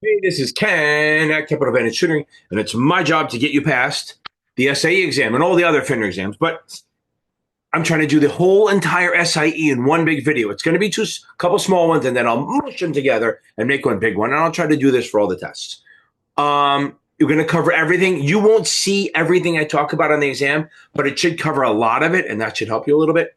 Hey, this is Ken at Capital Advantage Tutoring, and it's my job to get you past the SIE exam and all the other FINRA exams. But I'm trying to do the whole entire SIE in one big video. It's going to be a couple small ones, and then I'll mush them together and make one big one. And I'll try to do this for all the tests. You're going to cover everything. You won't see everything I talk about on the exam, but it should cover a lot of it, and that should help you a little bit.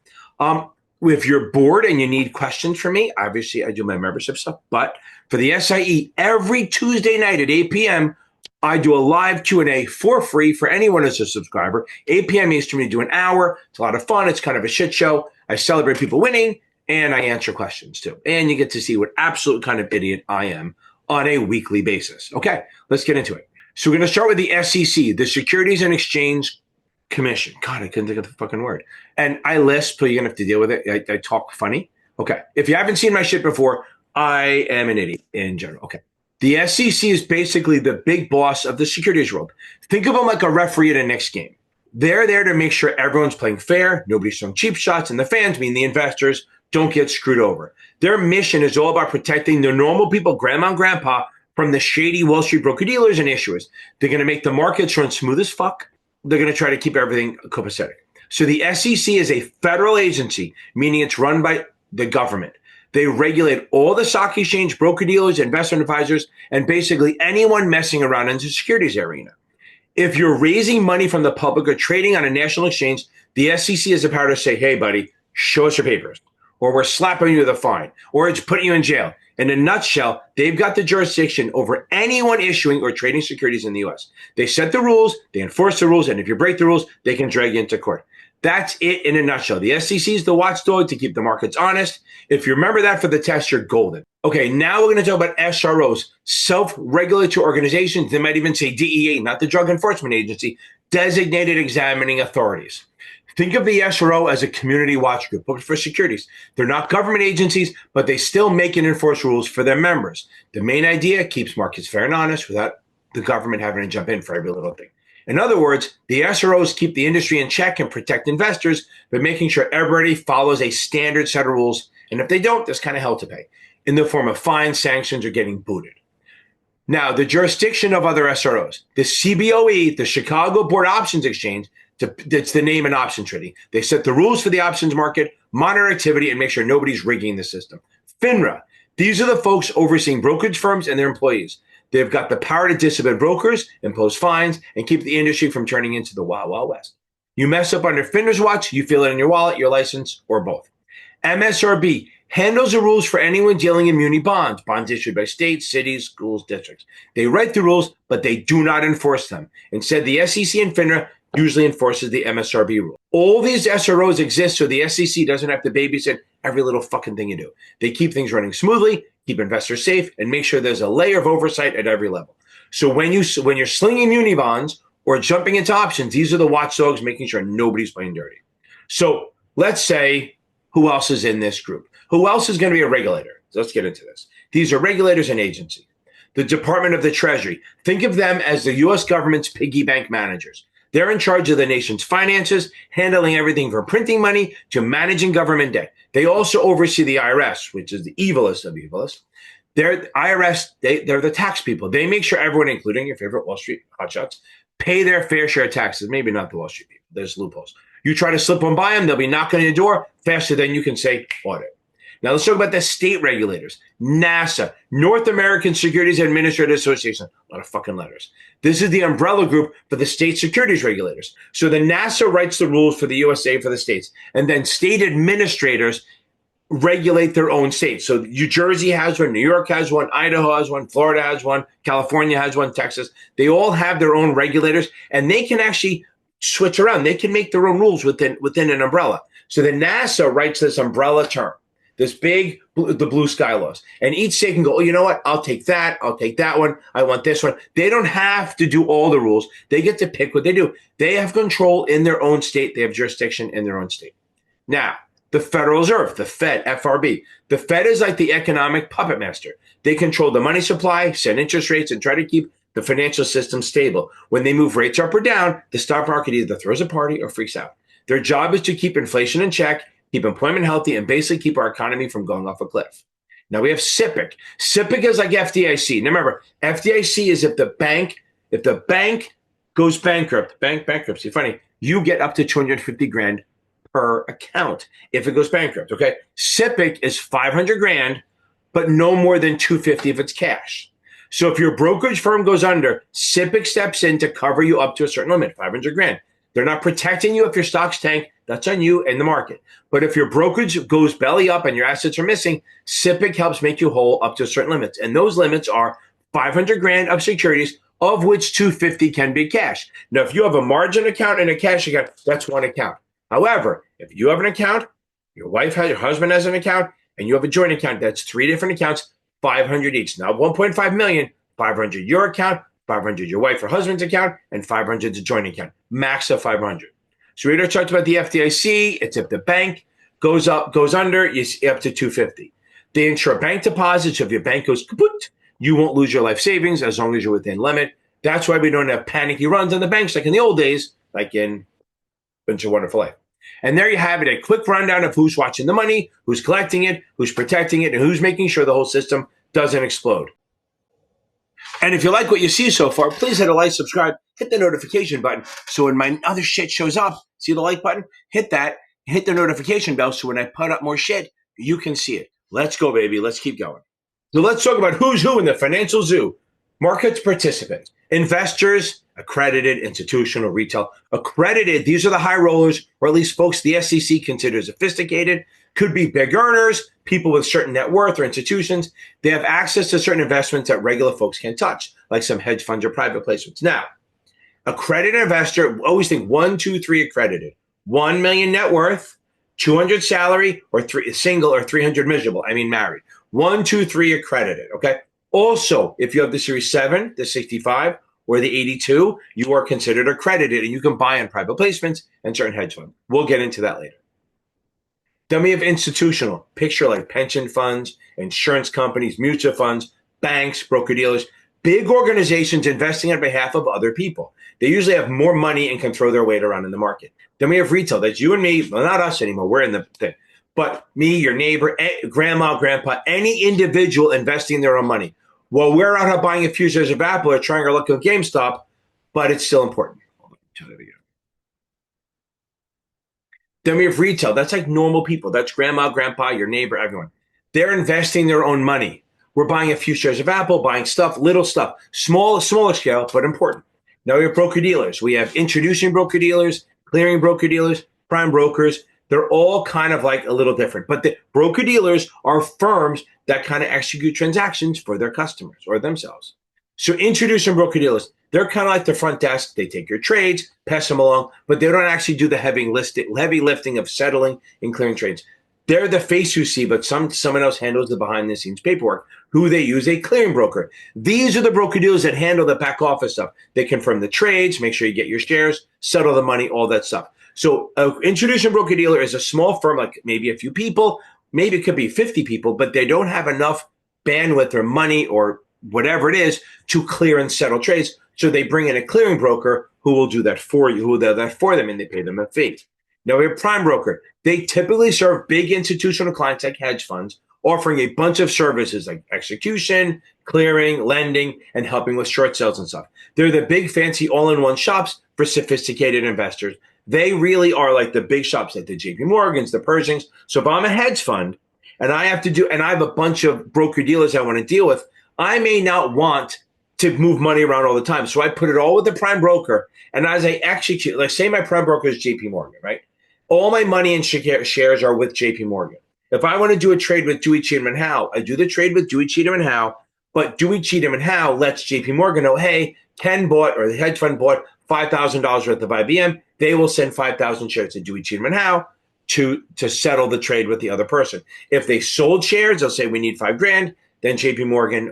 If you're bored and you need questions from me, obviously I do my membership stuff, but for the SIE, every Tuesday night at 8 p.m., I do a live Q&A for free for anyone who's a subscriber. 8 p.m. Eastern, we do an hour. It's a lot of fun. It's kind of a shit show. I celebrate people winning, and I answer questions too. And you get to see what absolute kind of idiot I am on a weekly basis. Okay, let's get into it. So we're going to start with the SEC, the Securities and Exchange Commission. God, I couldn't think of the fucking word. And I lisp, so you're going to have to deal with it. I talk funny. Okay, if you haven't seen my shit before, I am an idiot in general. Okay. The SEC is basically the big boss of the securities world. Think of them like a referee at a Knicks game. They're there to make sure everyone's playing fair, nobody's throwing cheap shots, and the fans, meaning the investors, don't get screwed over. Their mission is all about protecting the normal people, grandma and grandpa, from the shady Wall Street broker-dealers and issuers. They're going to make the markets run smooth as fuck. They're going to try to keep everything copacetic. So the SEC is a federal agency, meaning it's run by the government. They regulate all the stock exchange, broker-dealers, investment advisors, and basically anyone messing around in the securities arena. If you're raising money from the public or trading on a national exchange, the SEC has the power to say, hey, buddy, show us your papers, or we're slapping you with a fine, or it's putting you in jail. In a nutshell, they've got the jurisdiction over anyone issuing or trading securities in the U.S. They set the rules, they enforce the rules, and if you break the rules, they can drag you into court. That's it in a nutshell. The SEC is the watchdog to keep the markets honest. If you remember that for the test, you're golden. Okay, now we're going to talk about SROs, self-regulatory organizations. They might even say DEA, not the Drug Enforcement Agency, designated examining authorities. Think of the SRO as a community watch group for securities. They're not government agencies, but they still make and enforce rules for their members. The main idea keeps markets fair and honest without the government having to jump in for every little thing. In other words, the SROs keep the industry in check and protect investors by making sure everybody follows a standard set of rules. And if they don't, there's kind of hell to pay in the form of fines, sanctions, or getting booted. Now, the jurisdiction of other SROs, the CBOE, the Chicago Board Options Exchange, that's the name in option trading. They set the rules for the options market, monitor activity, and make sure nobody's rigging the system. FINRA, these are the folks overseeing brokerage firms and their employees. They've got the power to discipline brokers, impose fines, and keep the industry from turning into the Wild Wild West. You mess up under FINRA's watch, you feel it in your wallet, your license, or both. MSRB handles the rules for anyone dealing in muni bonds, bonds issued by states, cities, schools, districts. They write the rules, but they do not enforce them. Instead, the SEC and FINRA usually enforces the MSRB rule. All these SROs exist so the SEC doesn't have to babysit every little fucking thing you do. They keep things running smoothly, keep investors safe, and make sure there's a layer of oversight at every level. So when you're slinging muni bonds or jumping into options, these are the watchdogs making sure nobody's playing dirty. So let's say, who else is in this group? Who else is going to be a regulator? So let's get into this. These are regulators and agencies. The Department of the Treasury. Think of them as the U.S. government's piggy bank managers. They're in charge of the nation's finances, handling everything from printing money to managing government debt. They also oversee the IRS, which is the evilest of evilists. They're the tax people. They make sure everyone, including your favorite Wall Street hotshots, pay their fair share of taxes. Maybe not the Wall Street people. There's loopholes. You try to slip one by them, they'll be knocking on your door faster than you can say audit. Now let's talk about the state regulators. NASAA, North American Securities Administrators Association. A lot of fucking letters. This is the umbrella group for the state securities regulators. So the NASAA writes the rules for the USA for the states, and then state administrators regulate their own states. So New Jersey has one, New York has one, Idaho has one, Florida has one, California has one, Texas. They all have their own regulators, and they can actually switch around. They can make their own rules within an umbrella. So the NASAA writes this umbrella term, this big, the blue sky laws. And each state can go, oh, you know what? I'll take that. I'll take that one. I want this one. They don't have to do all the rules. They get to pick what they do. They have control in their own state. They have jurisdiction in their own state. Now, the Federal Reserve, the Fed, FRB. The Fed is like the economic puppet master. They control the money supply, set interest rates, and try to keep the financial system stable. When they move rates up or down, the stock market either throws a party or freaks out. Their job is to keep inflation in check, keep employment healthy, and basically keep our economy from going off a cliff. Now we have SIPC. SIPC is like FDIC. Now remember, FDIC is if the bank goes bankrupt, bank bankruptcy, funny, you get up to 250 grand per account if it goes bankrupt, okay? SIPC is 500 grand, but no more than 250 if it's cash. So if your brokerage firm goes under, SIPC steps in to cover you up to a certain limit, 500 grand. They're not protecting you if your stocks tank. That's on you and the market. But if your brokerage goes belly up and your assets are missing, SIPC helps make you whole up to certain limits. And those limits are 500 grand of securities, of which 250 can be cash. Now, if you have a margin account and a cash account, that's one account. However, if you have an account, your husband has an account, and you have a joint account, that's 3 different accounts, 500 each. Now, 1.5 million, 500 your account, 500 your wife or husband's account, and 500 the joint account. Max of 500. So we already talked about the FDIC. It's if the bank goes under, it's up to 250. They insure bank deposits. So if your bank goes kaput, you won't lose your life savings as long as you're within limit. That's why we don't have panicky runs on the banks like in the old days, like in It's a Wonderful Life. And there you have it, a quick rundown of who's watching the money, who's collecting it, who's protecting it, and who's making sure the whole system doesn't explode. And if you like what you see so far, please hit a like, subscribe, hit the notification button. So when my other shit shows up, see the like button? Hit that, hit the notification bell. So when I put up more shit, you can see it. Let's go, baby. Let's keep going. So let's talk about who's who in the financial zoo. Markets participants, investors, accredited, institutional, retail. Accredited, these are the high rollers, or at least folks the SEC considers sophisticated. Could be big earners, people with certain net worth or institutions. They have access to certain investments that regular folks can't touch, like some hedge funds or private placements. Now, accredited investor, always think 1, 2, 3 accredited. 1 million net worth, 200 salary, or single, or 300 miserable. I mean married. 1, 2, 3 accredited, okay? Also, if you have the Series 7, the 65, or the 82, you are considered accredited, and you can buy on private placements and certain hedge funds. We'll get into that later. Then we have institutional, picture like pension funds, insurance companies, mutual funds, banks, broker-dealers, big organizations investing on behalf of other people. They usually have more money and can throw their weight around in the market. Then we have retail. That's you and me. Well, not us anymore. We're in the thing. But me, your neighbor, grandma, grandpa, any individual investing their own money. Well, we're out here buying a few shares of Apple or trying our luck on GameStop, but it's still important. Then we have retail. That's like normal people. That's grandma, grandpa, your neighbor, everyone. They're investing their own money. We're buying a few shares of Apple, buying stuff, little stuff, smaller scale, but important. Now we have broker-dealers. We have introducing broker-dealers, clearing broker-dealers, prime brokers. They're all kind of like a little different. But the broker-dealers are firms that kind of execute transactions for their customers or themselves. So introducing broker-dealers, they're kind of like the front desk. They take your trades, pass them along, but they don't actually do the heavy lifting of settling and clearing trades. They're the face you see, but someone else handles the behind-the-scenes paperwork. Who they use, a clearing broker. These are the broker-dealers that handle the back office stuff. They confirm the trades, make sure you get your shares, settle the money, all that stuff. So introducing broker-dealer is a small firm, like maybe a few people, maybe it could be 50 people, but they don't have enough bandwidth or money or whatever it is to clear and settle trades. So they bring in a clearing broker who will do that for you, who will do that for them, and they pay them a fee. Now we have prime broker. They typically serve big institutional clients like hedge funds, offering a bunch of services like execution, clearing, lending, and helping with short sales and stuff. They're the big fancy all-in-one shops for sophisticated investors. They really are like the big shops like the JP Morgans, the Pershings. So if I'm a hedge fund and I have a bunch of broker dealers I want to deal with, I may not want to move money around all the time. So I put it all with the prime broker. And as I execute, like say my prime broker is JP Morgan, right? All my money and shares are with JP Morgan. If I want to do a trade with Dewey, Cheatham, and Howe, I do the trade with Dewey, Cheatham, and Howe, but Dewey, Cheatham, and Howe lets JP Morgan know, hey, Ken bought, or the hedge fund bought $5,000 worth of IBM. They will send 5,000 shares to Dewey, Cheatham, and Howe to settle the trade with the other person. If they sold shares, they'll say we need $5,000. Then JP Morgan,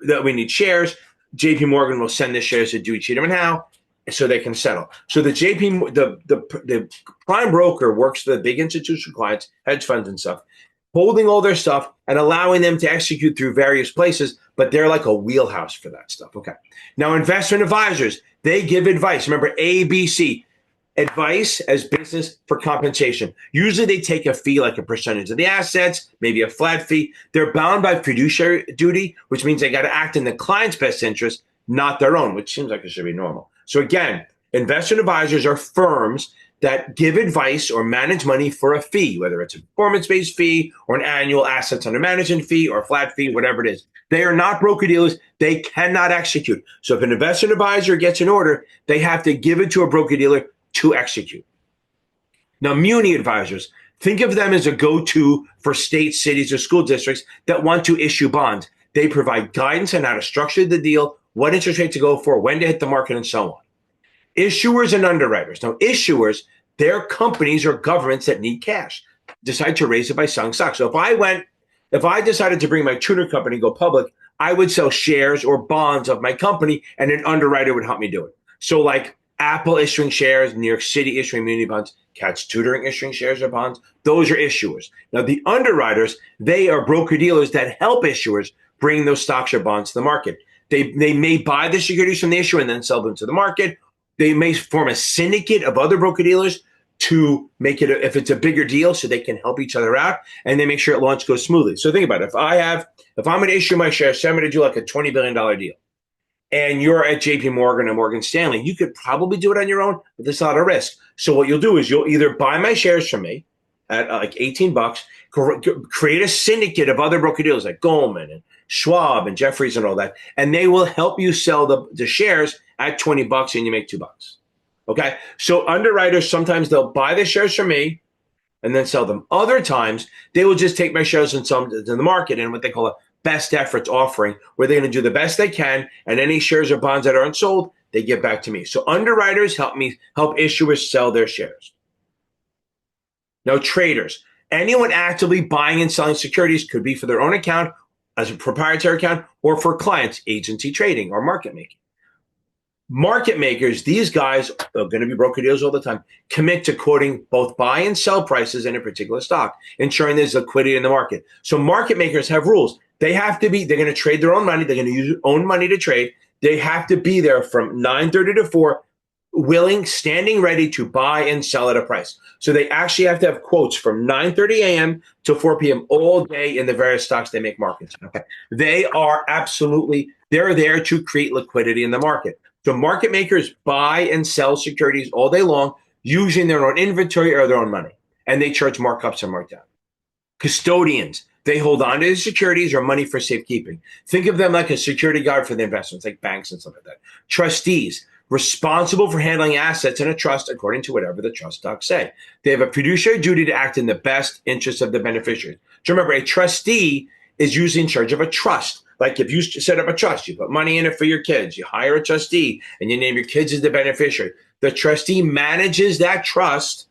that we need shares. JP Morgan will send the shares to Dewey, Cheatham, and Howe so they can settle. So the prime broker works for the big institutional clients, hedge funds and stuff, holding all their stuff and allowing them to execute through various places, but they're like a wheelhouse for that stuff. Okay. Now, investment advisors, they give advice. Remember, ABC. advice as business for compensation. Usually they take a fee, like a percentage of the assets, maybe a flat fee. They're bound by fiduciary duty, which means they got to act in the client's best interest, not their own, which seems like it should be normal. So again, investment advisors are firms that give advice or manage money for a fee, whether it's a performance-based fee or an annual assets under management fee or a flat fee, whatever it is. They are not broker-dealers. They cannot execute. So if an investment advisor gets an order, they have to give it to a broker-dealer to execute. Now, muni advisors, think of them as a go-to for states, cities, or school districts that want to issue bonds. They provide guidance on how to structure the deal, what interest rate to go for, when to hit the market, and so on. Issuers and underwriters. Now, issuers, they're companies or governments that need cash, decide to raise it by selling stock. So if I decided to bring my tutor company go public, I would sell shares or bonds of my company, and an underwriter would help me do it. So like Apple issuing shares, New York City issuing muni bonds, Cat's Tutoring issuing shares or bonds, those are issuers. Now, the underwriters, they are broker-dealers that help issuers bring those stocks or bonds to the market. They may buy the securities from the issuer and then sell them to the market. They may form a syndicate of other broker-dealers to make it, if it's a bigger deal, so they can help each other out, and they make sure launch goes smoothly. So think about it. If I'm going to issue my shares, say I'm going to do like a $20 billion deal, and you're at JP Morgan or Morgan Stanley, you could probably do it on your own, but there's a lot of risk. So what you'll do is you'll either buy my shares from me at like $18, create a syndicate of other broker-dealers like Goldman and Schwab and Jefferies and all that, and they will help you sell the shares at $20 and you make $2. Okay. So underwriters, sometimes they'll buy the shares from me and then sell them. Other times they will just take my shares and sell them to the market in what they call a best efforts offering, where they're going to do the best they can, and any shares or bonds that aren't sold, they give back to me. So underwriters help issuers sell their shares. Now, traders, anyone actively buying and selling securities, could be for their own account, as a proprietary account, or for clients, agency trading or market making. Market makers, these guys are going to be broker dealers all the time, commit to quoting both buy and sell prices in a particular stock, ensuring there's liquidity in the market. So market makers have rules. They're going to trade their own money. They're going to use their own money to trade. They have to be there from 9:30 to 4, standing ready to buy and sell at a price. So they actually have to have quotes from 9:30 a.m. to 4 p.m. all day in the various stocks they make markets. Okay. They're there to create liquidity in the market. So market makers buy and sell securities all day long using their own inventory or their own money, and they charge markups and markdown. Custodians, they hold on to the securities or money for safekeeping. Think of them like a security guard for the investments, like banks and stuff like that. Trustees, responsible for handling assets in a trust according to whatever the trust docs say. They have a fiduciary duty to act in the best interest of the beneficiaries. So remember, a trustee is usually in charge of a trust. Like if you set up a trust, you put money in it for your kids, you hire a trustee, and you name your kids as the beneficiary. The trustee manages that trust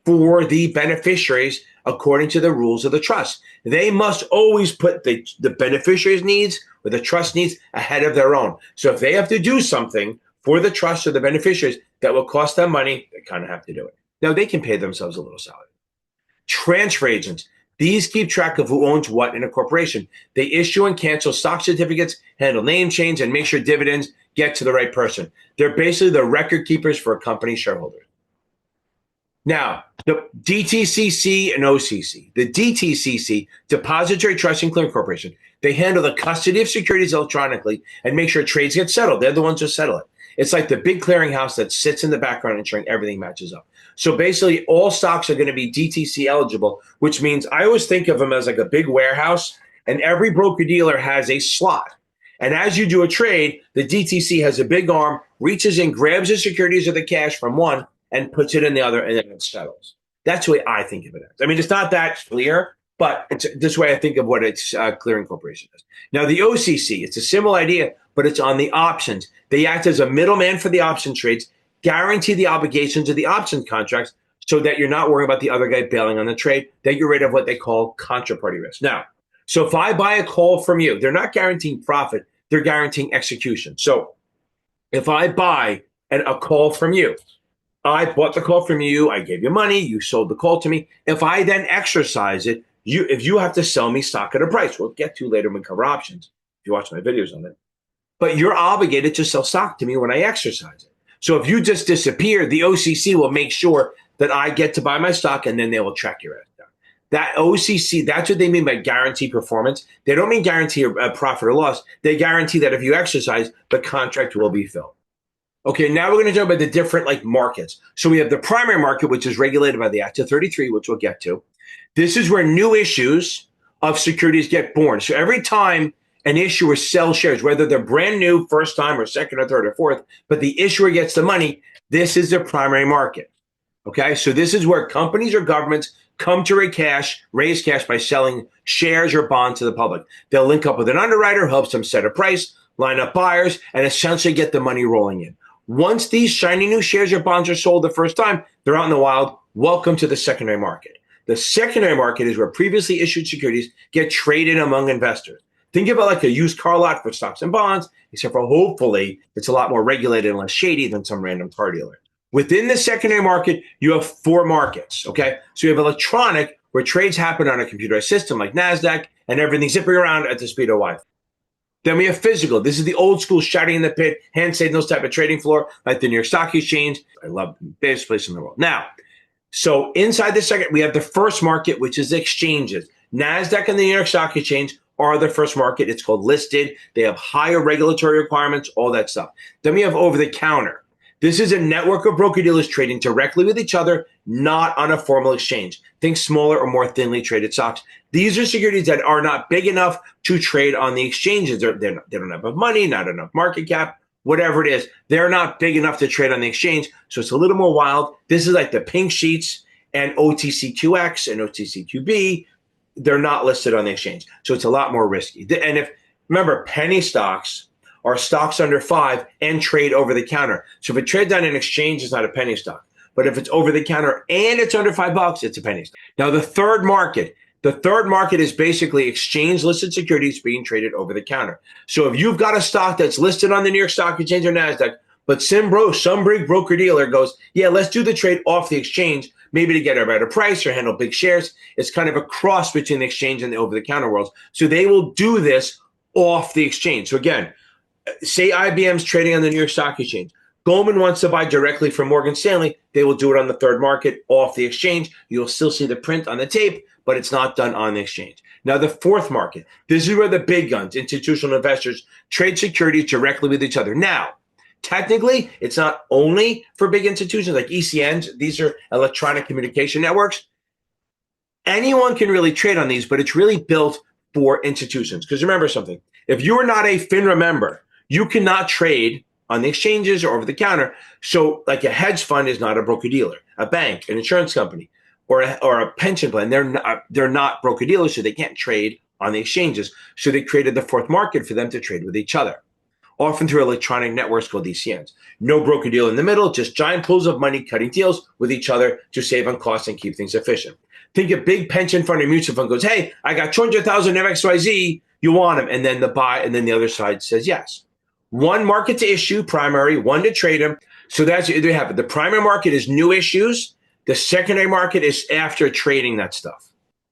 for the beneficiaries according to the rules of the trust. They must always put the beneficiary's needs or the trust needs ahead of their own. So if they have to do something for the trust or the beneficiaries that will cost them money, they kind of have to do it. Now, they can pay themselves a little salary. Transfer agents. These keep track of who owns what in a corporation. They issue and cancel stock certificates, handle name change, and make sure dividends get to the right person. They're basically the record keepers for a company shareholder. Now, the DTCC and OCC. The DTCC, Depository Trust and Clearing Corporation, they handle the custody of securities electronically and make sure trades get settled. They're the ones who settle it. It's like the big clearinghouse that sits in the background ensuring everything matches up. So basically, all stocks are going to be DTC eligible, which means I always think of them as like a big warehouse, and every broker-dealer has a slot. And as you do a trade, the DTC has a big arm, reaches in, grabs the securities or the cash from one, and puts it in the other, and then it settles. That's the way I think of it as. I mean, it's not that clear, but it's this way I think of what its clearing corporation is. Now, the OCC, it's a similar idea, but it's on the options. They act as a middleman for the option trades, guarantee the obligations of the option contracts so that you're not worrying about the other guy bailing on the trade, that you're rid of what they call contraparty risk. Now, so if I buy a call from you, they're not guaranteeing profit, they're guaranteeing execution. So if I buy a call from you, I bought the call from you, I gave you money, you sold the call to me. If I then exercise it, if you have to sell me stock at a price, we'll get to later when we cover options, if you watch my videos on it. But you're obligated to sell stock to me when I exercise it. So if you just disappear, the OCC will make sure that I get to buy my stock, and then they will track your ass down. That OCC, that's what they mean by guarantee performance. They don't mean guarantee a profit or loss. They guarantee that if you exercise, the contract will be filled. Okay, now we're going to talk about the different markets. So we have the primary market, which is regulated by the Act of 33, which we'll get to. This is where new issues of securities get born. So every time an issuer sells shares, whether they're brand new, first time, or second or third or fourth, but the issuer gets the money, this is the primary market. Okay, so this is where companies or governments come to raise cash by selling shares or bonds to the public. They'll link up with an underwriter who helps them set a price, line up buyers, and essentially get the money rolling in. Once these shiny new shares or bonds are sold the first time, they're out in the wild. Welcome to the secondary market. The secondary market is where previously issued securities get traded among investors. Think about like a used car lot for stocks and bonds, except for hopefully it's a lot more regulated and less shady than some random car dealer. Within the secondary market, you have 4 markets, okay? So you have electronic, where trades happen on a computerized system like NASAA, and everything's zipping around at the speed of light. Then we have physical. This is the old school shouting in the pit, hand signals type of trading floor, like the New York Stock Exchange. I love the best place in the world. Now, so inside the second, we have the first market, which is exchanges. NASDAQ and the New York Stock Exchange are the first market. It's called listed. They have higher regulatory requirements, all that stuff. Then we have over the counter. This is a network of broker-dealers trading directly with each other, not on a formal exchange. Think smaller or more thinly traded stocks. These are securities that are not big enough to trade on the exchanges. They don't have enough money, not enough market cap, whatever it is. They're not big enough to trade on the exchange, so it's a little more wild. This is like the pink sheets and OTCQX and OTCQB. They're not listed on the exchange, so it's a lot more risky. And remember, penny stocks are stocks under 5 and trade over the counter. So if it trades on an exchange, it's not a penny stock. But if it's over the counter and it's under $5, it's a penny stock. Now, the third market is basically exchange listed securities being traded over the counter. So if you've got a stock that's listed on the New York Stock Exchange or NASDAQ, but some big broker dealer goes, yeah, let's do the trade off the exchange, maybe to get a better price or handle big shares. It's kind of a cross between the exchange and the over the counter worlds. So they will do this off the exchange. So again, say IBM's trading on the New York Stock Exchange. Goldman wants to buy directly from Morgan Stanley. They will do it on the third market off the exchange. You'll still see the print on the tape, but it's not done on the exchange. Now, the fourth market, this is where the big guns, institutional investors, trade securities directly with each other. Now, technically, it's not only for big institutions like ECNs. These are electronic communication networks. Anyone can really trade on these, but it's really built for institutions. Because remember something, if you are not a FINRA member, you cannot trade on the exchanges or over the counter. So like a hedge fund is not a broker dealer, a bank, an insurance company, or a pension plan. They're not broker dealers, so they can't trade on the exchanges. So they created the fourth market for them to trade with each other, often through electronic networks called ECNs. No broker dealer in the middle, just giant pools of money cutting deals with each other to save on costs and keep things efficient. Think a big pension fund or mutual fund goes, hey, I got 200,000 of XYZ, you want them? And then the other side says yes. One market to issue, primary, one to trade them. So that's what they have. The primary market is new issues. The secondary market is after trading that stuff.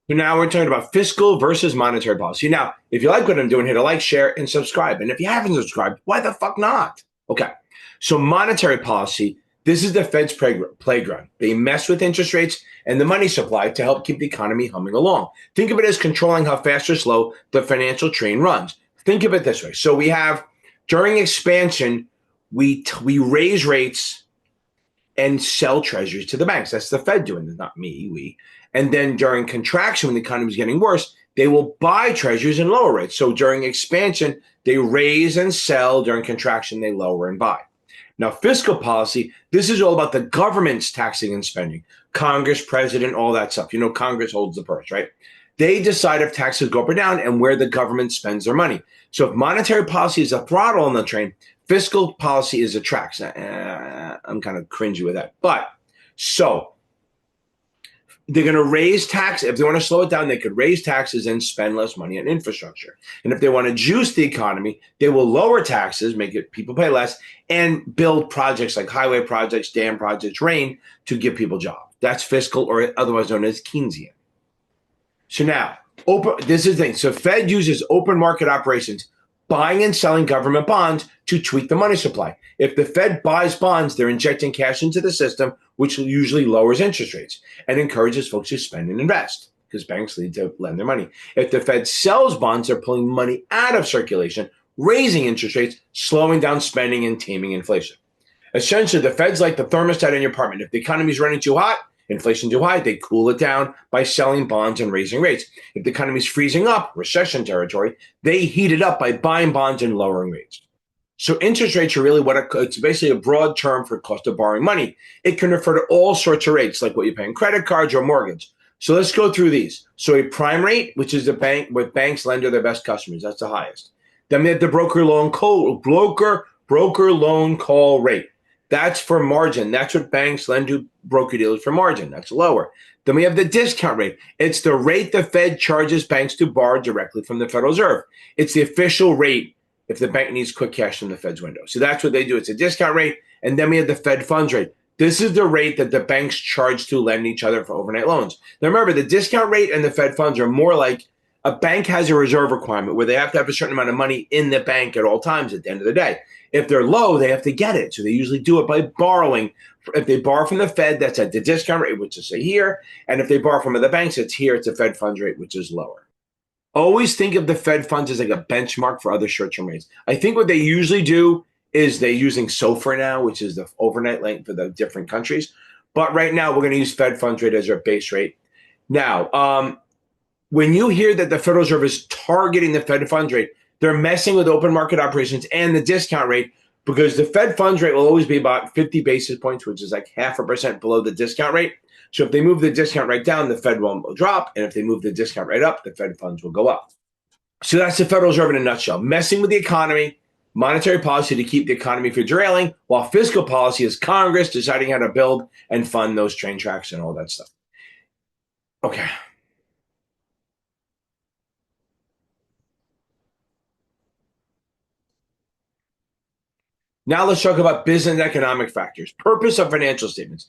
So now we're talking about fiscal versus monetary policy. Now, if you like what I'm doing, hit a like, share, and subscribe. And if you haven't subscribed, why the fuck not? Okay. So monetary policy, this is the Fed's playground. They mess with interest rates and the money supply to help keep the economy humming along. Think of it as controlling how fast or slow the financial train runs. Think of it this way. So we have, during expansion, we raise rates and sell treasuries to the banks. That's the Fed doing it, not me, And then during contraction, when the economy is getting worse, they will buy treasuries and lower rates. So during expansion, they raise and sell. During contraction, they lower and buy. Now, fiscal policy, this is all about the government's taxing and spending. Congress, president, all that stuff. You know, Congress holds the purse, right? They decide if taxes go up or down and where the government spends their money. So if monetary policy is a throttle on the train, fiscal policy is a track. I'm kind of cringy with that. But so they're going to raise taxes. If they want to slow it down, they could raise taxes and spend less money on infrastructure. And if they want to juice the economy, they will lower taxes, make it people pay less, and build projects like highway projects, dam projects, rain to give people jobs. That's fiscal, or otherwise known as Keynesian. So now, this is the thing. So Fed uses open market operations buying and selling government bonds to tweak the money supply. If the Fed buys bonds, they're injecting cash into the system, which usually lowers interest rates and encourages folks to spend and invest because banks need to lend their money. If the Fed sells bonds, they're pulling money out of circulation, raising interest rates, slowing down spending and taming inflation. Essentially, the Fed's like the thermostat in your apartment. If the economy is running too hot, inflation too high, they cool it down by selling bonds and raising rates. If the economy is freezing up, recession territory, they heat it up by buying bonds and lowering rates. So interest rates are really it's basically a broad term for cost of borrowing money. It can refer to all sorts of rates, like what you pay on credit cards or mortgage. So let's go through these. So a prime rate, which is the bank what banks lend to their best customers, that's the highest. Then we have the broker loan call rate. That's for margin. That's what banks lend to broker dealers for margin. That's lower. Then we have the discount rate. It's the rate the Fed charges banks to borrow directly from the Federal Reserve. It's the official rate if the bank needs quick cash from the Fed's window. So that's what they do. It's a discount rate. And then we have the Fed funds rate. This is the rate that the banks charge to lend each other for overnight loans. Now remember, the discount rate and the Fed funds are more like a bank has a reserve requirement where they have to have a certain amount of money in the bank at all times at the end of the day. If they're low, they have to get it. So they usually do it by borrowing. If they borrow from the Fed, that's at the discount rate, which is say here. And if they borrow from the banks, it's here. It's a Fed funds rate, which is lower. Always think of the Fed funds as like a benchmark for other short-term rates. I think what they usually do is they're using SOFR now, which is the overnight rate for the different countries. But right now, we're going to use Fed funds rate as our base rate. Now, when you hear that the Federal Reserve is targeting the Fed funds rate, they're messing with open market operations and the discount rate because the Fed funds rate will always be about 50 basis points, which is like 0.5% below the discount rate. So if they move the discount rate down, the Fed will drop. And if they move the discount rate up, the Fed funds will go up. So that's the Federal Reserve in a nutshell. Messing with the economy, monetary policy to keep the economy from derailing, while fiscal policy is Congress deciding how to build and fund those train tracks and all that stuff. Okay. Now let's talk about business and economic factors. Purpose of financial statements.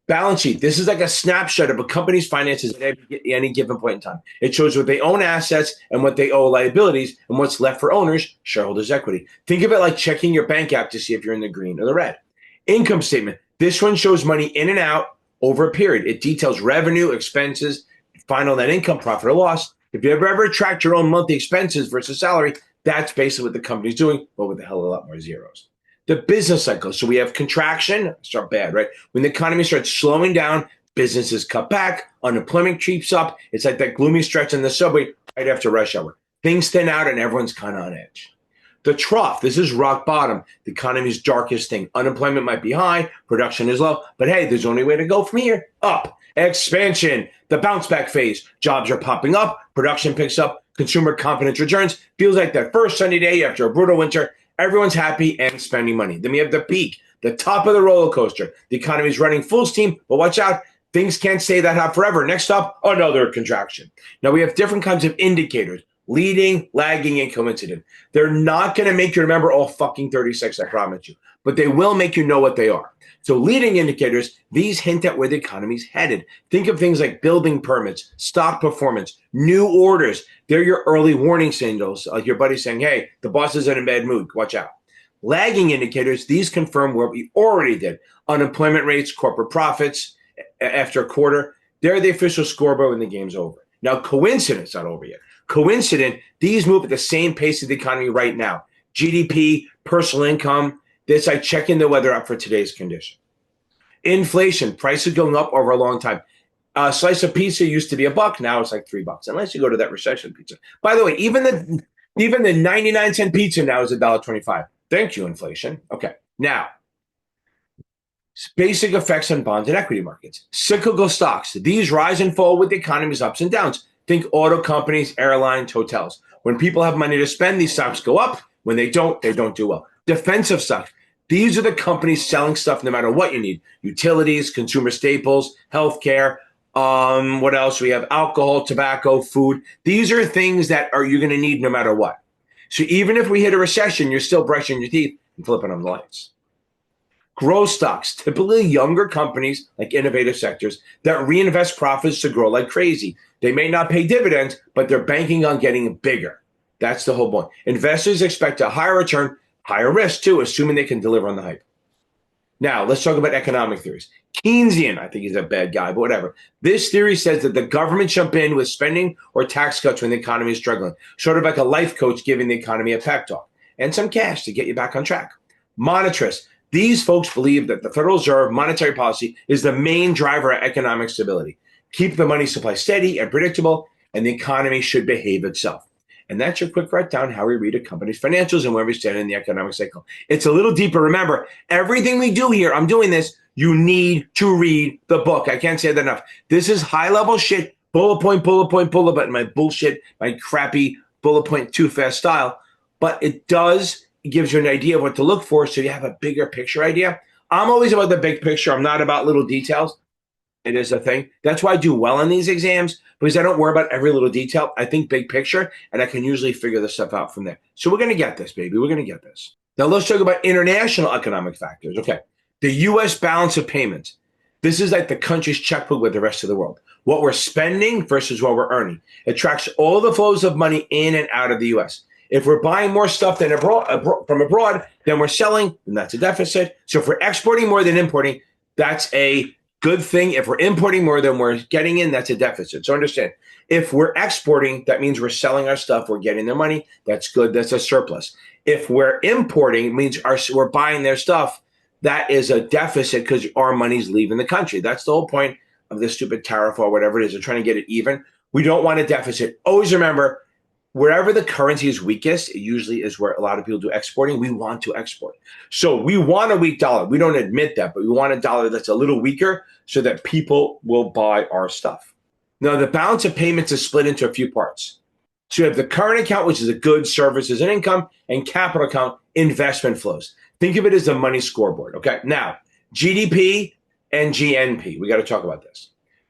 Balance sheet. This is like a snapshot of a company's finances at any given point in time. It shows what they own assets and what they owe liabilities and what's left for owners, shareholders' equity. Think of it like checking your bank app to see if you're in the green or the red. Income statement. This one shows money in and out over a period. It details revenue, expenses, final net income, profit or loss. If you ever tracked your own monthly expenses versus salary, that's basically what the company's doing, but with a hell of a lot more zeros. The business cycle. So we have contraction, start bad, right? When the economy starts slowing down, businesses cut back, unemployment creeps up. It's like that gloomy stretch in the subway right after rush hour. Things thin out and everyone's kind of on edge. The trough. This is rock bottom. The economy's darkest thing. Unemployment might be high, production is low, but hey, there's only way to go from here. Up. Expansion. The bounce back phase. Jobs are popping up, production picks up, consumer confidence returns. Feels like that first sunny day after a brutal winter. Everyone's happy and spending money. Then we have the peak, the top of the roller coaster. The economy is running full steam, but watch out. Things can't stay that hot forever. Next up, another contraction. Now we have different kinds of indicators, leading, lagging, and coincident. They're not going to make you remember all fucking 36, I promise you, but they will make you know what they are. So leading indicators, these hint at where the economy's headed. Think of things like building permits, stock performance, new orders. They're your early warning signals, like your buddy saying, hey, the boss is in a bad mood, watch out. Lagging indicators, these confirm what we already did. Unemployment rates, corporate profits after a quarter, they're the official scoreboard when the game's over. Now, coincidence, not over yet. Coincident, these move at the same pace of the economy right now. GDP, personal income, this I checking the weather up for today's condition. Inflation, prices going up over a long time. A slice of pizza used to be $1, now it's like $3. Unless you go to that recession pizza. By the way, even the 99-cent pizza now is $1.25. Thank you, inflation. Okay, now basic effects on bonds and equity markets. Cyclical stocks. These rise and fall with the economy's ups and downs. Think auto companies, airlines, hotels. When people have money to spend, these stocks go up. When they don't do well. Defensive stocks. These are the companies selling stuff no matter what you need. Utilities, consumer staples, healthcare. What else? We have alcohol, tobacco, food. These are things that you're going to need no matter what. So even if we hit a recession, you're still brushing your teeth and flipping on the lights. Growth stocks, typically younger companies like innovative sectors that reinvest profits to grow like crazy. They may not pay dividends, but they're banking on getting bigger. That's the whole point. Investors expect a higher return, higher risk too, assuming they can deliver on the hype. Now, let's talk about economic theories. Keynesian, I think he's a bad guy, but whatever. This theory says that the government jump in with spending or tax cuts when the economy is struggling, sort of like a life coach giving the economy a pep talk, and some cash to get you back on track. Monetarists, these folks believe that the Federal Reserve monetary policy is the main driver of economic stability. Keep the money supply steady and predictable, and the economy should behave itself. And that's your quick rundown how we read a company's financials and where we stand in the economic cycle. It's a little deeper. Remember, everything we do here, I'm doing this, you need to read the book. I can't say that enough. This is high-level shit, bullet point, bullet, my bullshit, my crappy bullet point too fast style. But it gives you an idea of what to look for so you have a bigger picture idea. I'm always about the big picture. I'm not about little details. It is a thing. That's why I do well in these exams, because I don't worry about every little detail. I think big picture, and I can usually figure this stuff out from there. So we're going to get this, baby. We're going to get this. Now let's talk about international economic factors. Okay. The U.S. balance of payments. This is like the country's checkbook with the rest of the world. What we're spending versus what we're earning. It tracks all the flows of money in and out of the U.S. If we're buying more stuff than from abroad than we're selling, then that's a deficit. So if we're exporting more than importing, that's a good thing. If we're importing more than we're getting in, that's a deficit. So understand, if we're exporting, that means we're selling our stuff, we're getting their money. That's good. That's a surplus. If we're importing, it means we're buying their stuff. That is a deficit because our money's leaving the country. That's the whole point of this stupid tariff or whatever it is. They're trying to get it even. We don't want a deficit. Always remember, wherever the currency is weakest, it usually is where a lot of people do exporting. We want to export. So we want a weak dollar. We don't admit that, but we want a dollar that's a little weaker so that people will buy our stuff. Now, the balance of payments is split into a few parts. So you have the current account, which is a goods, services, and income, and capital account, investment flows. Think of it as the money scoreboard. Okay. Now, GDP and GNP. We got to talk about this.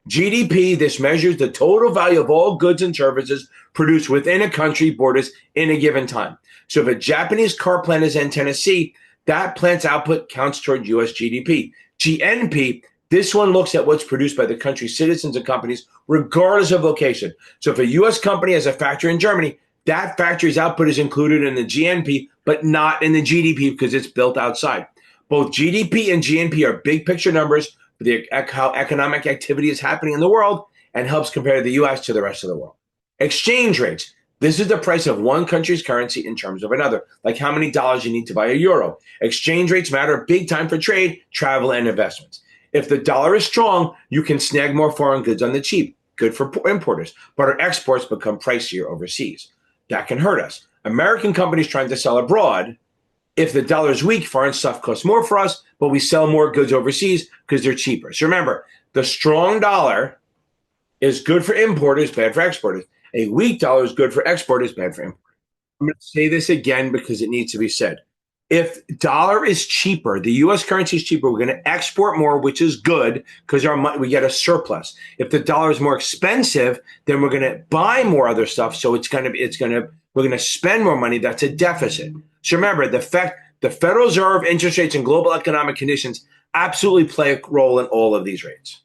GDP, this measures the total value of all goods and services produced within a country borders in a given time. So if a Japanese car plant is in Tennessee, that plant's output counts toward U.S. GDP. GNP, this one looks at what's produced by the country's citizens and companies, regardless of location. So if a U.S. company has a factory in Germany, that factory's output is included in the GNP, but not in the GDP because it's built outside. Both GDP and GNP are big picture numbers for how economic activity is happening in the world and helps compare the U.S. to the rest of the world. Exchange rates. This is the price of one country's currency in terms of another, like how many dollars you need to buy a euro. Exchange rates matter big time for trade, travel, and investments. If the dollar is strong, you can snag more foreign goods on the cheap. Good for importers, but our exports become pricier overseas. That can hurt us. American companies trying to sell abroad, if the dollar is weak, foreign stuff costs more for us, but we sell more goods overseas because they're cheaper. So remember, the strong dollar is good for importers, bad for exporters. A weak dollar is good for exporters, bad for importers. I'm going to say this again because it needs to be said. If dollar is cheaper, the U.S. currency is cheaper, we're going to export more, which is good because we get a surplus. If the dollar is more expensive, then we're going to buy more other stuff. So we're going to spend more money. That's a deficit. So remember, the Federal Reserve, interest rates, and global economic conditions absolutely play a role in all of these rates.